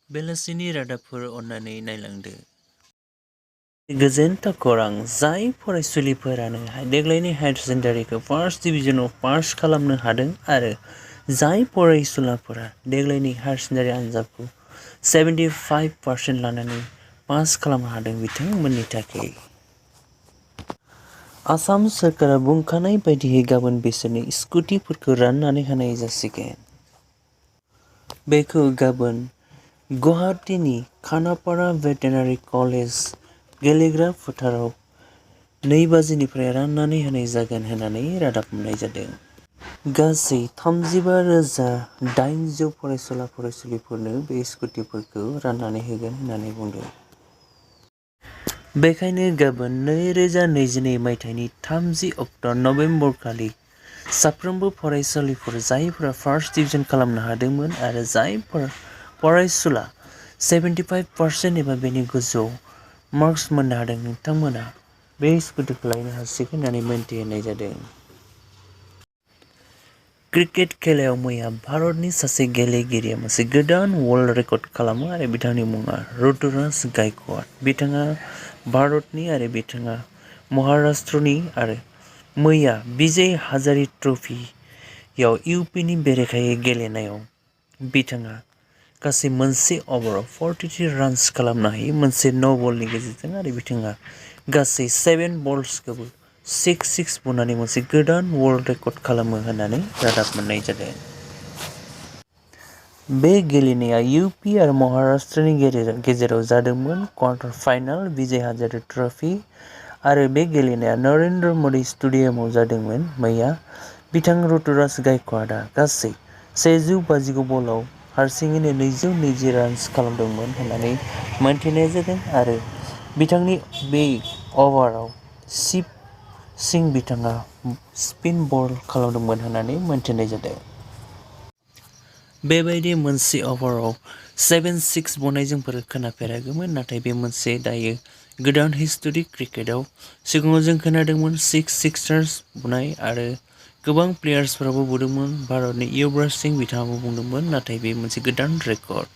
बेलासिनि रादाबफोर अन्नानै नायलांदो। गोजोन खौरां, जाय फरायसुलिफोरानो देग्लायनि हायार सेकेन्डारिखौ फार्स्ट डिभिजनाव पास खालामनो हादों आरो जाय फरायसुलाफोरा देग्लायनि हायार सेकेन्डारि आनजादखौ 75% लानानै पास खालामनो हादों बिथांमोननि थाखाय आसाम सोरखारा बुंखानाय बायदियै गाबोन बिसोरनि स्कुटिफोरखौ राननानै होनाय जासिगोन। बेखौ गाबोन गुवाहाटीनि खानापारा भेटेनारि कलेज गेलेग्रा फोथाराव 2 बाजिनिफ्राय राननानै होनाय जागोन होननानै रादाब मोननाय जादों। गासै 35,800 फरायसुला फरायसुलिफोरनो बे स्कुटिफोरखौ राननानै होगोन होननानै बुंदों। बेखायनो गाबोन 2022 मायथाइनि 30 अक्ट' नबेम्बर खालि साफ्रोमबो फरायसालिफोर जायफोरा फार्स्ट डिभिजन खालामनो हादोंमोन आरो जायफोर फरायसुला 75% एबा बेनि गोजौआव मार्क्स मोननो हादों नोंथांमोना बे स्कुटिखौ लायनो हासिगोन होननानै मोनथिहोनाय जादों। क्रिकेट खेलायाव मैया भारतनि सासे गेलेगिरिया मोनसे गोदान वर्ल्ड रेकर्ड खालामो आरो बिथांनि मुङा ऋतुराज गायकवाड। बिथाङा भारतनि आरो बिथाङा महाराष्ट्रनि आरो मैया विजय हाजारी ट्रफियाव इउपिनि बेरेखायै गेलेनायाव बिथाङा गासै मोनसे अभाराव 43 रान्स खालामनो हायो मोनसे न' बलनि गेजेरजों आरो बिथाङा गासै 7 बल्सखौबो 6 बुनानै मोनसे गोदान वर्ल्ड रेकर्ड खालामो होननानै रादाब मोननाय जादों। बे गेलेनाया इउपि आरो महाराष्ट्रनि गेजेराव जादोंमोन क्वार्टार फाइनाल विजय हाजारी ट्रफि आरो बे गेलेनाया नरेन्द्र मदि स्टेडियामाव जादोंमोन। मैया बिथां ऋतुराज गायकवाडआ गासै 159 बलाव हारसिङैनो 220 रान्स खालामदोंमोन होननानै मोनथिनाय जादों आरो बिथांनि बे अभाराव शिव सिं बिथाङा स्पिन बल खालामदोंमोन होननानै मोनथिनाय जादों। बेबायदि मोनसे अभाराव 7 बुनाय जोंफोर खोनाफेराखैमोन, नाथाय बे मोनसे दायो गोदान हिस्टरि क्रिकेटआव सिगाङाव जों खोनादोंमोन 6 सिक्सार्स बुनाय आरो गोबां प्लेयार्सफोराबो बुदोंमोन। भारतनि युवराज सिं बिथाङाबो बुंदोंमोन, नाथाय बे मोनसे गोदान रेकर्ड।